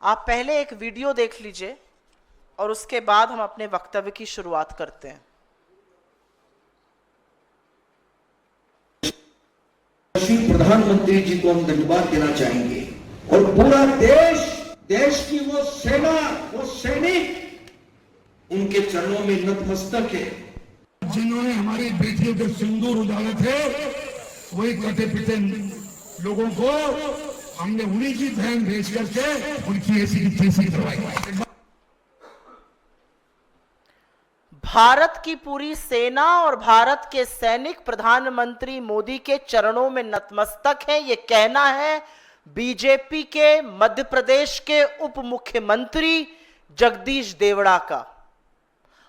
आप पहले एक वीडियो देख लीजिए और उसके बाद हम अपने वक्तव्य की शुरुआत करते हैं। प्रधानमंत्री जी को हम धन्यवाद देना चाहेंगे और पूरा देश की वो सेना, वो सैनिक उनके चरणों में नतमस्तक है। जिन्होंने हमारी बेटियों के सिंदूर उजाले थे, वही कटे पिटे लोगों को हमने उन्हीं की बहन भेज करके उनकी ऐसी की तैसी करवाई। भारत की पूरी सेना और भारत के सैनिक प्रधानमंत्री मोदी के चरणों में नतमस्तक हैं, ये कहना है बीजेपी के मध्य प्रदेश के उप मुख्यमंत्री जगदीश देवड़ा का।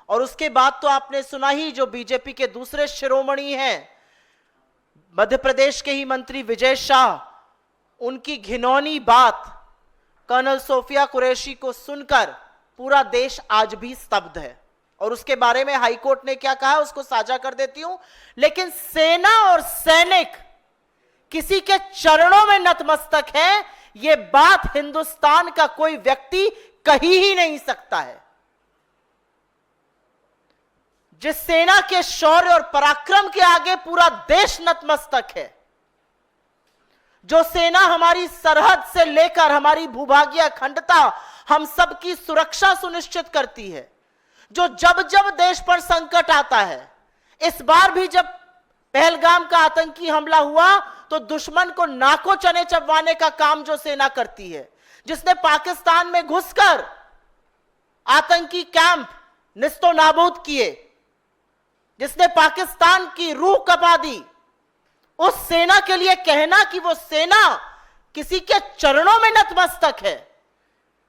और उसके बाद तो आपने सुना ही, जो बीजेपी के दूसरे शिरोमणि हैं मध्य प्रदेश के ही मंत्री विजय शाह, उनकी घिनौनी बात कर्नल सोफिया कुरैशी को सुनकर पूरा देश आज भी स्तब्ध है। और उसके बारे में हाईकोर्ट ने क्या कहा है उसको साझा कर देती हूं। लेकिन सेना और सैनिक किसी के चरणों में नतमस्तक है, यह बात हिंदुस्तान का कोई व्यक्ति कही ही नहीं सकता है। जिस सेना के शौर्य और पराक्रम के आगे पूरा देश नतमस्तक है, जो सेना हमारी सरहद से लेकर हमारी भूभागीय अखंडता, हम सबकी सुरक्षा सुनिश्चित करती है, जो जब जब देश पर संकट आता है, इस बार भी जब पहलगाम का आतंकी हमला हुआ तो दुश्मन को नाको चने चबवाने का काम जो सेना करती है, जिसने पाकिस्तान में घुसकर आतंकी कैंप निस्तो नाबूद किए, जिसने पाकिस्तान की रूह कपा दी, उस सेना के लिए कहना कि वो सेना किसी के चरणों में नतमस्तक है,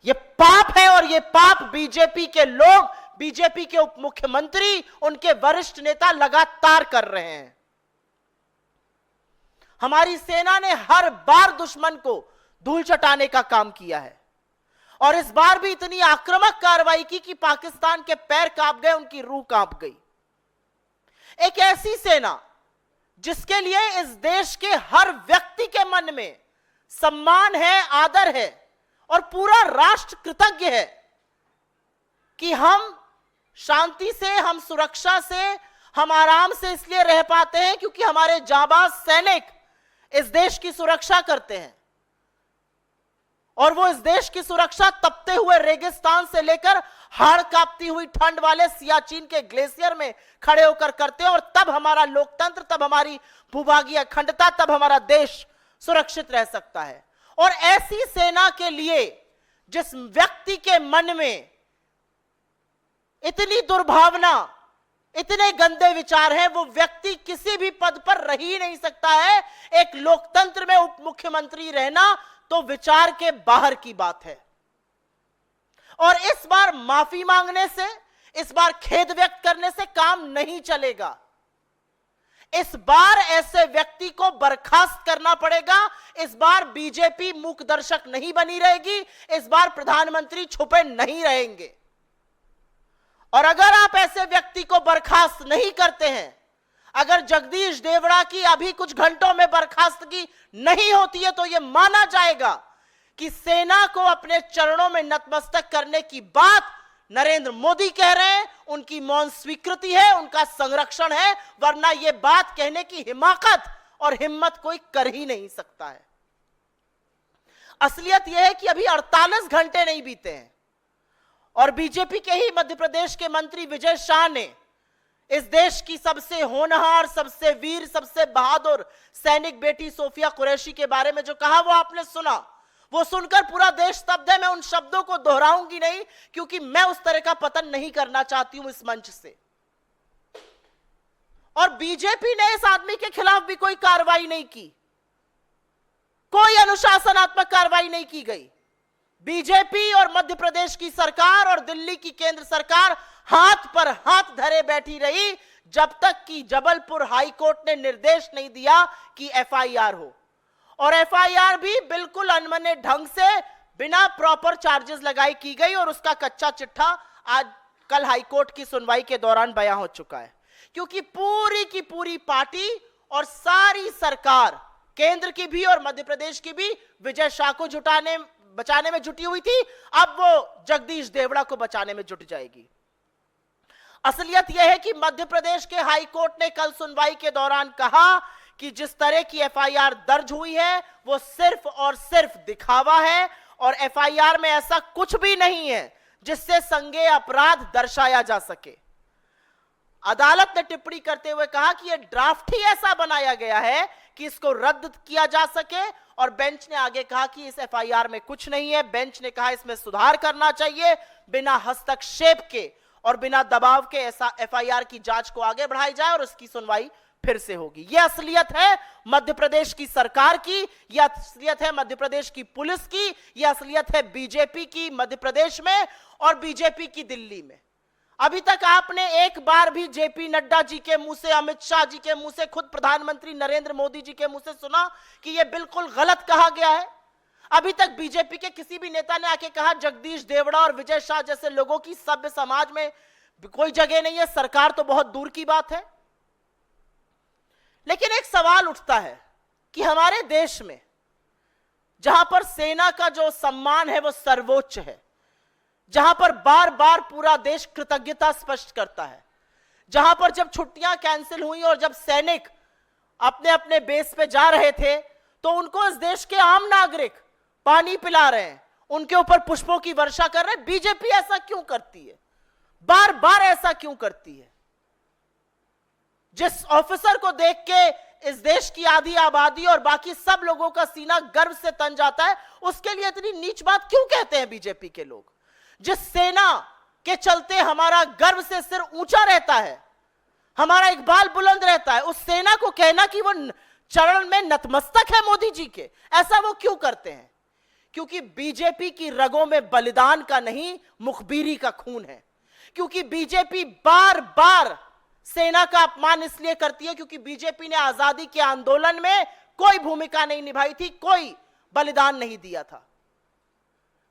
यह पाप है। और यह पाप बीजेपी के लोग, बीजेपी के उप मुख्यमंत्री, उनके वरिष्ठ नेता लगातार कर रहे हैं। हमारी सेना ने हर बार दुश्मन को धूल चटाने का काम किया है और इस बार भी इतनी आक्रामक कार्रवाई की कि पाकिस्तान के पैर कांप गए, उनकी रूह कांप गई। एक ऐसी सेना जिसके लिए इस देश के हर व्यक्ति के मन में सम्मान है, आदर है और पूरा राष्ट्र कृतज्ञ है कि हम शांति से, हम सुरक्षा से, हम आराम से इसलिए रह पाते हैं क्योंकि हमारे जाबाज सैनिक इस देश की सुरक्षा करते हैं। और वो इस देश की सुरक्षा तपते हुए रेगिस्तान से लेकर हाड़ कांपती हुई ठंड वाले सियाचिन के ग्लेशियर में खड़े होकर करते हैं। और तब हमारा लोकतंत्र, तब हमारी भूभागीय अखंडता, तब हमारा देश सुरक्षित रह सकता है। और ऐसी सेना के लिए जिस व्यक्ति के मन में इतनी दुर्भावना, इतने गंदे विचार हैं, वो व्यक्ति किसी भी पद पर रह ही नहीं सकता है। एक लोकतंत्र में उप मुख्यमंत्री रहना तो विचार के बाहर की बात है। और इस बार माफी मांगने से, इस बार खेद व्यक्त करने से काम नहीं चलेगा। इस बार ऐसे व्यक्ति को बर्खास्त करना पड़ेगा। इस बार बीजेपी मूक दर्शक नहीं बनी रहेगी। इस बार प्रधानमंत्री छुपे नहीं रहेंगे। और अगर आप ऐसे व्यक्ति को बर्खास्त नहीं करते हैं, अगर जगदीश देवड़ा की अभी कुछ घंटों में बर्खास्तगी नहीं होती है, तो यह माना जाएगा कि सेना को अपने चरणों में नतमस्तक करने की बात नरेंद्र मोदी कह रहे हैं, उनकी मौन स्वीकृति है, उनका संरक्षण है, वरना यह बात कहने की हिमाकत और हिम्मत कोई कर ही नहीं सकता है। असलियत यह है कि अभी 48 घंटे नहीं बीते हैं और बीजेपी के ही मध्य प्रदेश के मंत्री विजय शाह ने इस देश की सबसे होनहार, सबसे वीर, सबसे बहादुर सैनिक बेटी सोफिया कुरैशी के बारे में जो कहा वो आपने सुना। वो सुनकर पूरा देश स्तब्ध है। मैं उन शब्दों को दोहराऊंगी नहीं क्योंकि मैं उस तरह का पतन नहीं करना चाहती हूं इस मंच से। और बीजेपी ने इस आदमी के खिलाफ भी कोई कार्रवाई नहीं की, कोई अनुशासनात्मक कार्रवाई नहीं की गई। बीजेपी और मध्य प्रदेश की सरकार और दिल्ली की केंद्र सरकार हाथ पर हाथ धरे बैठी रही जब तक कि जबलपुर हाईकोर्ट ने निर्देश नहीं दिया कि एफआईआर हो। और एफआईआर भी बिल्कुल अनमने ढंग से बिना प्रॉपर चार्जेस लगाई की गई और उसका कच्चा चिट्ठा आज कल हाईकोर्ट की सुनवाई के दौरान बयां हो चुका है। क्योंकि पूरी की पूरी पार्टी और सारी सरकार, केंद्र की भी और मध्य प्रदेश की भी, विजय शाह को बचाने में जुटी हुई थी, अब वो जगदीश देवड़ा को बचाने में जुट जाएगी। असलियत यह है कि मध्य प्रदेश के हाई कोर्ट ने कल सुनवाई के दौरान कहा कि जिस तरह की एफआईआर दर्ज हुई है वो सिर्फ और सिर्फ दिखावा है और एफआईआर में ऐसा कुछ भी नहीं है जिससे संज्ञेय अपराध दर्शाया जा सके। अदालत ने टिप्पणी करते हुए कहा कि यह ड्राफ्ट ही ऐसा बनाया गया है कि इसको रद्द किया जा सके और बेंच ने आगे कहा कि इस एफआईआर में कुछ नहीं है। बेंच ने कहा इसमें सुधार करना चाहिए, बिना हस्तक्षेप के और बिना दबाव के ऐसा एफआईआर की जांच को आगे बढ़ाई जाए और उसकी सुनवाई फिर से होगी। यह असलियत है मध्य प्रदेश की सरकार की, यह असलियत है मध्य प्रदेश की पुलिस की, यह असलियत है बीजेपी की मध्य प्रदेश में और बीजेपी की दिल्ली में। अभी तक आपने एक बार भी जेपी नड्डा जी के मुंह से, अमित शाह जी के मुंह से, खुद प्रधानमंत्री नरेंद्र मोदी जी के मुंह से सुना कि यह बिल्कुल गलत कहा गया है? अभी तक बीजेपी के किसी भी नेता ने आके कहा जगदीश देवड़ा और विजय शाह जैसे लोगों की सभ्य समाज में कोई जगह नहीं है, सरकार तो बहुत दूर की बात है। लेकिन एक सवाल उठता है कि हमारे देश में जहां पर सेना का जो सम्मान है वो सर्वोच्च है, जहां पर बार बार पूरा देश कृतज्ञता स्पष्ट करता है, जहां पर जब छुट्टियां कैंसिल हुई और जब सैनिक अपने अपने बेस पे जा रहे थे तो उनको इस देश के आम नागरिक पानी पिला रहे हैं, उनके ऊपर पुष्पों की वर्षा कर रहे हैं। बीजेपी ऐसा क्यों करती है? बार बार ऐसा क्यों करती है? जिस ऑफिसर को देख के इस देश की आधी आबादी और बाकी सब लोगों का सीना गर्व से तन जाता है, उसके लिए इतनी नीच बात क्यों कहते हैं बीजेपी के लोग? जिस सेना के चलते हमारा गर्व से सिर ऊंचा रहता है, हमारा इकबाल बुलंद रहता है, उस सेना को कहना कि वो चरण में नतमस्तक है मोदी जी के, ऐसा वो क्यों करते हैं? क्योंकि बीजेपी की रगों में बलिदान का नहीं, मुखबिरी का खून है। क्योंकि बीजेपी बार बार सेना का अपमान इसलिए करती है क्योंकि बीजेपी ने आजादी के आंदोलन में कोई भूमिका नहीं निभाई थी, कोई बलिदान नहीं दिया था।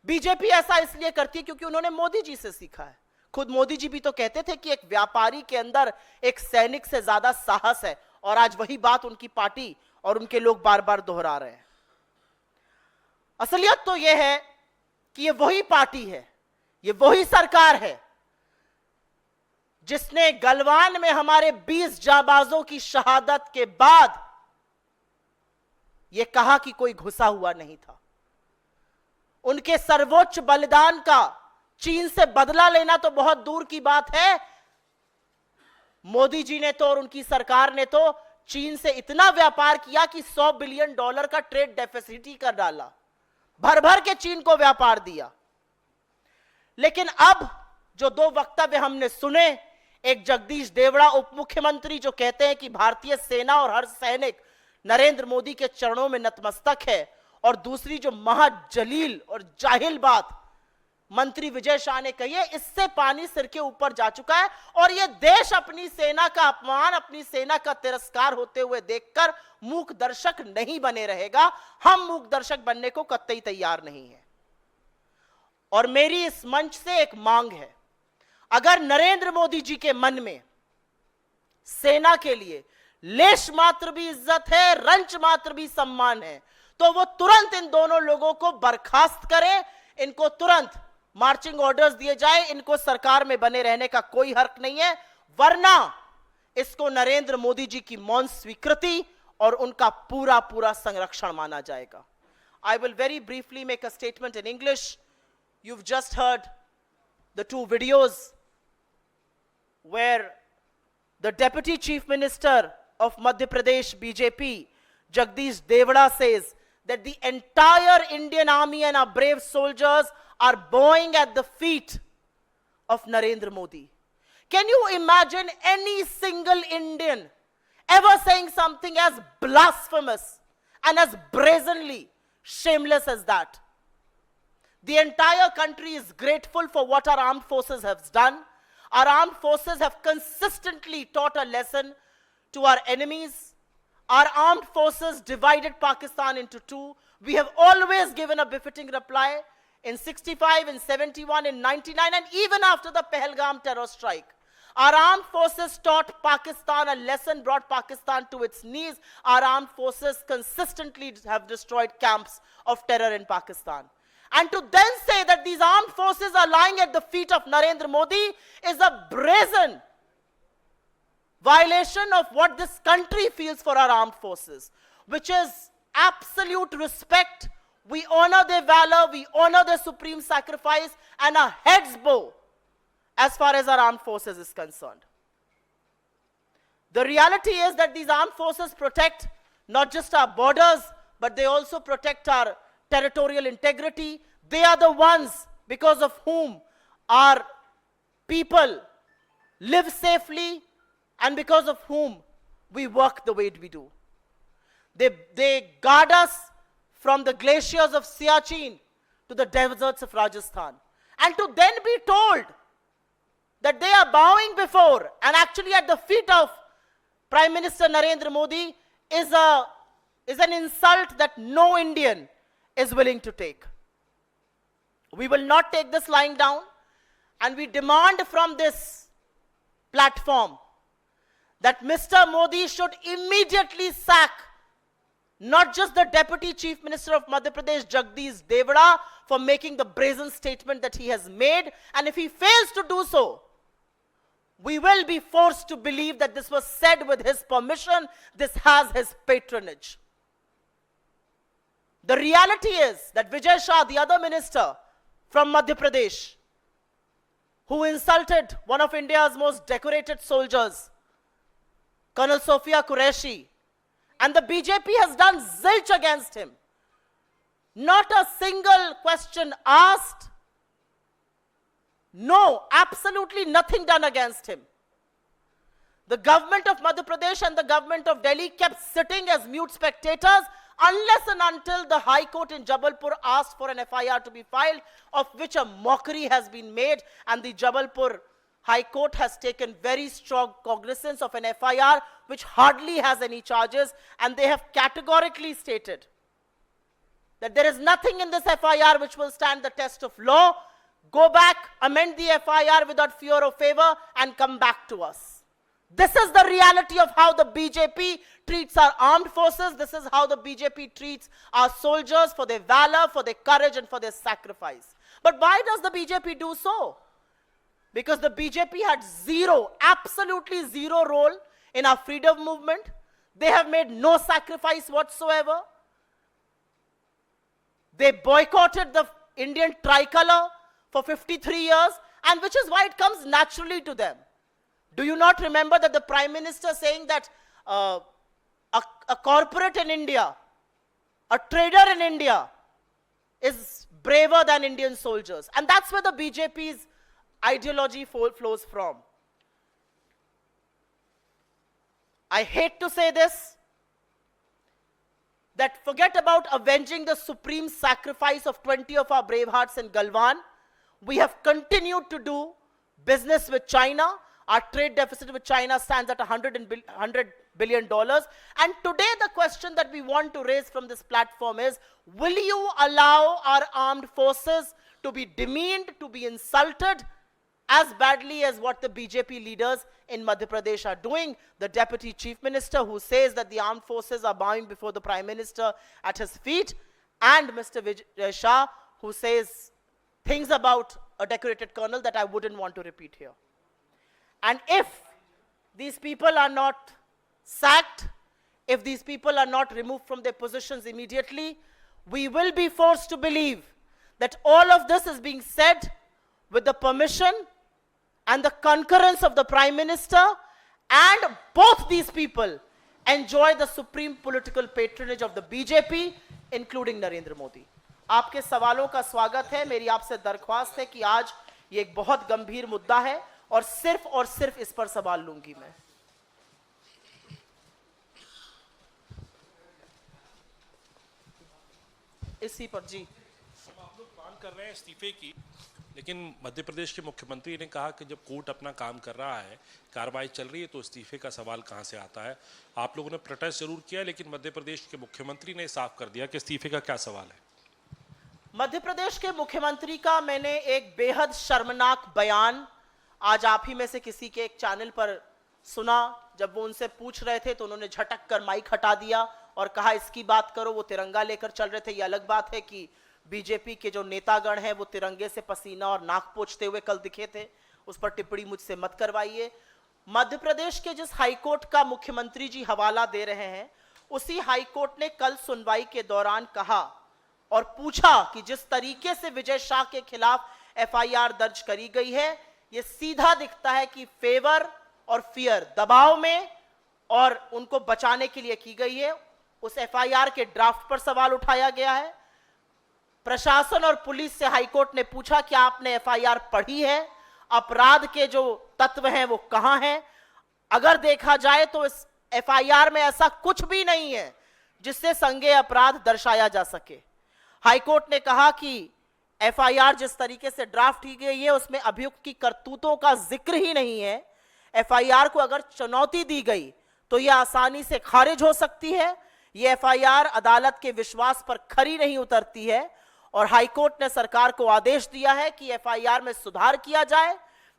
बीजेपी ऐसा इसलिए करती है क्योंकि उन्होंने मोदी जी से सीखा है। खुद मोदी जी भी तो कहते थे कि एक व्यापारी के अंदर एक सैनिक से ज्यादा साहस है, और आज वही बात उनकी पार्टी और उनके लोग बार बार दोहरा रहे हैं। असलियत तो यह है कि यह वही पार्टी है, यह वही सरकार है जिसने गलवान में हमारे 20 जाबाजों की शहादत के बाद यह कहा कि कोई घुसा हुआ नहीं था। उनके सर्वोच्च बलिदान का चीन से बदला लेना तो बहुत दूर की बात है। मोदी जी ने तो और उनकी सरकार ने तो चीन से इतना व्यापार किया कि $100 बिलियन का ट्रेड डेफिसिट ही कर डाला, भर भर के चीन को व्यापार दिया। लेकिन अब जो दो वक्तव्य हमने सुने, एक जगदीश देवड़ा उप मुख्यमंत्री जो कहते हैं कि भारतीय सेना और हर सैनिक नरेंद्र मोदी के चरणों में नतमस्तक है, और दूसरी जो महाजलील और जाहिल बात मंत्री विजय शाह ने कही है, इससे पानी सिर के ऊपर जा चुका है। और यह देश अपनी सेना का अपमान, अपनी सेना का तिरस्कार होते हुए देखकर मूक दर्शक नहीं बने रहेगा। हम मूक दर्शक बनने को कतई तैयार नहीं है। और मेरी इस मंच से एक मांग है, अगर नरेंद्र मोदी जी के मन में सेना के लिए लेश मात्र भी इज्जत है, रंच मात्र भी सम्मान है, तो वो तुरंत इन दोनों लोगों को बर्खास्त करें, इनको तुरंत मार्चिंग ऑर्डर्स दिए जाए, इनको सरकार में बने रहने का कोई हक नहीं है, वरना इसको नरेंद्र मोदी जी की मौन स्वीकृति और उनका पूरा पूरा संरक्षण माना जाएगा। I will very briefly make a statement in English. You've just heard the two videos where the Deputy Chief Minister of Madhya Pradesh BJP, Jagdish Devada, says that the entire Indian army and our brave soldiers are bowing at the feet of Narendra Modi. Can you imagine any single Indian ever saying something as blasphemous and as brazenly shameless as that? The entire country is grateful for what our armed forces have done. Our armed forces have consistently taught a lesson to our enemies. Our armed forces divided Pakistan into two. We have always given a befitting reply in 65, in 71, in 99, and even after the Pahalgam terror strike. Our armed forces taught Pakistan a lesson, brought Pakistan to its knees. Our armed forces consistently have destroyed camps of terror in Pakistan. And to then say that these armed forces are lying at the feet of Narendra Modi is a brazen violation of what this country feels for our armed forces, which is absolute respect. We honor their valor, we honor their supreme sacrifice, and our heads bow as far as our armed forces is concerned. The reality is that these armed forces protect not just our borders, but they also protect our territorial integrity. They are the ones because of whom our people live safely and because of whom we work the way we do. They guard us from the glaciers of Siachen to the deserts of Rajasthan. And to then be told that they are bowing before and actually at the feet of Prime Minister Narendra Modi is an insult that no Indian is willing to take. We will not take this lying down, and we demand from this platform that Mr. Modi should immediately sack not just the Deputy Chief Minister of Madhya Pradesh, Jagdish Devada, for making the brazen statement that he has made, and if he fails to do so, we will be forced to believe that this was said with his permission, this has his patronage. The reality is that Vijay Shah, the other minister from Madhya Pradesh, who insulted one of India's most decorated soldiers, Colonel Sophia Qureshi, and the BJP has done zilch against him. Not a single question asked. No, absolutely nothing done against him. The government of Madhya Pradesh and the government of Delhi kept sitting as mute spectators unless and until the High Court in Jabalpur asked for an FIR to be filed, of which a mockery has been made, and the Jabalpur High Court has taken very strong cognizance of an FIR which hardly has any charges, and they have categorically stated that there is nothing in this FIR which will stand the test of law. Go back, amend the FIR without fear or favor, and come back to us. This is the reality of how the BJP treats our armed forces. This is how the BJP treats our soldiers for their valor, for their courage, and for their sacrifice. But why does the BJP do so? Because the BJP had zero, absolutely zero role in our freedom movement. They have made no sacrifice whatsoever. They boycotted the Indian tricolor for 53 years, and which is why it comes naturally to them. Do you not remember that the Prime Minister saying that a corporate in India, a trader in India is braver than Indian soldiers? And that's where the BJP's ideology flows from. I hate to say this, that forget about avenging the supreme sacrifice of 20 of our brave hearts in Galwan. We have continued to do business with China. Our trade deficit with China stands at $100 billion. And today the question that we want to raise from this platform is, will you allow our armed forces to be demeaned, to be insulted as badly as what the BJP leaders in Madhya Pradesh are doing? The Deputy Chief Minister who says that the armed forces are bowing before the Prime Minister at his feet, and Mr. Vijay Shah who says things about a decorated colonel that I wouldn't want to repeat here. And if these people are not sacked, if these people are not removed from their positions immediately, we will be forced to believe that all of this is being said with the permission and the concurrence of the Prime Minister, and both these people enjoy the supreme political patronage of the BJP, including Narendra Modi. आपके सवालों का स्वागत है। मेरी आपसे दरख्वास्त है कि आज ये एक बहुत गंभीर मुद्दा है और सिर्फ इस पर सवाल लूंगी मैं। इसी पर जी आप लोग मांग कर रहे हैं इस्तीफे की, लेकिन मध्य प्रदेश के मुख्यमंत्री ने कहा कि जब कोर्ट अपना काम कर रहा है, कार्रवाई चल रही है, तो इस्तीफे का सवाल कहां से आता है। आप लोगों ने प्रोटेस्ट जरूर किया, लेकिन मध्य प्रदेश के मुख्यमंत्री ने साफ कर दिया कि इस्तीफे का क्या सवाल है। मध्य प्रदेश के मुख्यमंत्री का मैंने एक बेहद शर्मनाक बयान आज आप ही में से किसी के एक चैनल पर सुना। जब वो उनसे पूछ रहे थे तो उन्होंने झटक कर माइक हटा दिया और कहा इसकी बात करो, वो तिरंगा लेकर चल रहे थे। ये अलग बात है कि बीजेपी के जो नेतागण हैं वो तिरंगे से पसीना और नाक पोंछते हुए कल दिखे थे, उस पर टिप्पणी मुझसे मत करवाइए। मध्य प्रदेश के जिस हाईकोर्ट का मुख्यमंत्री जी हवाला दे रहे हैं, उसी हाईकोर्ट ने कल सुनवाई के दौरान कहा और पूछा कि जिस तरीके से विजय शाह के खिलाफ एफआईआर दर्ज करी गई है, यह सीधा दिखता है कि फेवर और फियर, दबाव में और उनको बचाने के लिए की गई है। उस एफआईआर के ड्राफ्ट पर सवाल उठाया गया है। प्रशासन और पुलिस से हाईकोर्ट ने पूछा कि आपने एफआईआर पढ़ी है, अपराध के जो तत्व हैं वो कहां हैं। अगर देखा जाए तो इस एफआईआर में ऐसा कुछ भी नहीं है जिससे संज्ञेय अपराध दर्शाया जा सके। हाईकोर्ट ने कहा कि एफआईआर जिस तरीके से ड्राफ्ट की गई है उसमें अभियुक्त की करतूतों का जिक्र ही नहीं है। एफआईआर को अगर चुनौती दी गई तो यह आसानी से खारिज हो सकती है। यह एफआईआर अदालत के विश्वास पर खरी नहीं उतरती है और हाईकोर्ट ने सरकार को आदेश दिया है कि एफआईआर में सुधार किया जाए,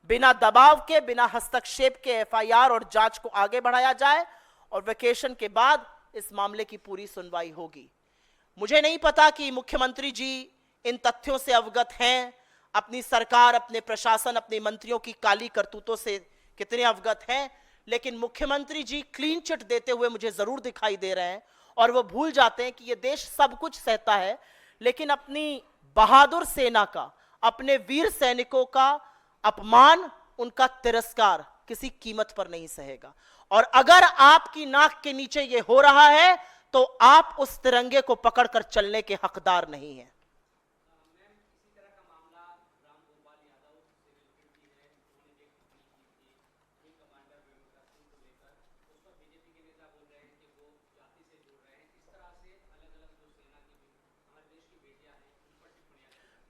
बिना दबाव के, बिना हस्तक्षेप के एफआईआर और जांच को आगे बढ़ाया जाए और वेकेशन के बाद इस मामले की पूरी सुनवाई होगी। मुझे नहीं पता कि मुख्यमंत्री जी इन तथ्यों से अवगत हैं, अपनी सरकार, अपने प्रशासन, अपने मंत्रियों की काली करतूतों से कितने अवगत हैं, लेकिन मुख्यमंत्री जी क्लीन चिट देते हुए मुझे जरूर दिखाई दे रहे हैं और वो भूल जाते हैं कि ये देश सब कुछ सहता है, लेकिन अपनी बहादुर सेना का, अपने वीर सैनिकों का अपमान, उनका तिरस्कार किसी कीमत पर नहीं सहेगा। और अगर आपकी नाक के नीचे ये हो रहा है तो आप उस तिरंगे को पकड़कर चलने के हकदार नहीं हैं।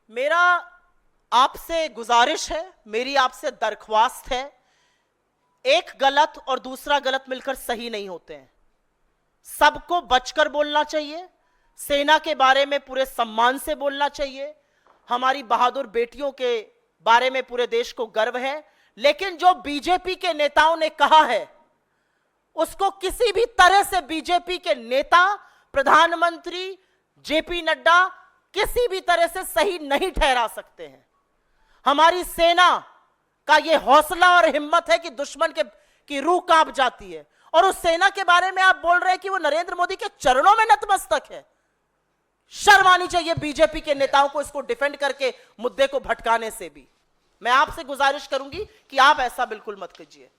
मेरा आपसे गुजारिश है, मेरी आपसे दरख्वास्त है, एक गलत और दूसरा गलत मिलकर सही नहीं होते हैं। सबको बचकर बोलना चाहिए, सेना के बारे में पूरे सम्मान से बोलना चाहिए, हमारी बहादुर बेटियों के बारे में पूरे देश को गर्व है। लेकिन जो बीजेपी के नेताओं ने कहा है उसको किसी भी तरह से बीजेपी के नेता, प्रधानमंत्री जेपी नड्डा किसी भी तरह से सही नहीं ठहरा सकते हैं। हमारी सेना का यह हौसला और हिम्मत है कि दुश्मन की रूह कांप जाती है, और उस सेना के बारे में आप बोल रहे हैं कि वो नरेंद्र मोदी के चरणों में नतमस्तक है। शर्म आनी चाहिए बीजेपी के नेताओं को इसको डिफेंड करके मुद्दे को भटकाने से भी। मैं आपसे गुजारिश करूंगी कि आप ऐसा बिल्कुल मत कीजिए।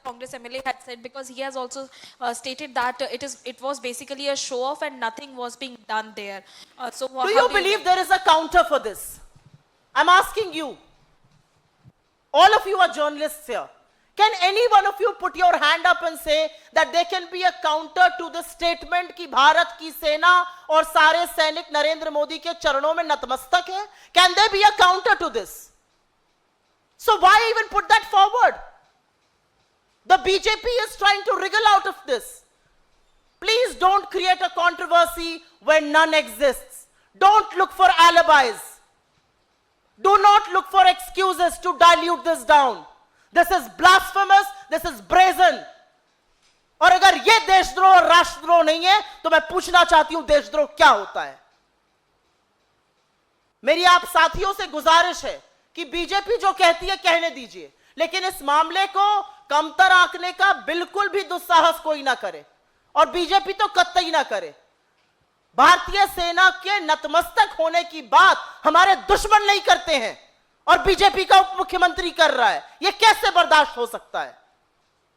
Congress MLA had said, because he has also stated that it was basically a show off and nothing was being done there. So do you believe there is a counter for this? I'm asking you. All of you are journalists here. Can any one of you put your hand up and say that there can be a counter to the statement कि भारत की सेना और सारे सैनिक नरेंद्र मोदी के चरणों में नतमस्तक हैं? Can there be a counter to this? So why even put that forward? The BJP is trying to wriggle out of this. Please don't create a controversy when none exists. Don't look for alibis. Do not look for excuses to dilute this down. This is blasphemous. This is brazen. और अगर ये देशद्रोह और राष्ट्रद्रोह नहीं है तो मैं पूछना चाहती हूं देशद्रोह क्या होता है। मेरी आप साथियों से गुजारिश है कि बीजेपी जो कहती है कहने दीजिए, लेकिन इस मामले को कमतर आंकने का बिल्कुल भी दुस्साहस कोई ना करे, और बीजेपी तो कतई ना करे। भारतीय सेना के नतमस्तक होने की बात हमारे दुश्मन नहीं करते हैं और बीजेपी का उप मुख्यमंत्री कर रहा है। यह कैसे बर्दाश्त हो सकता है?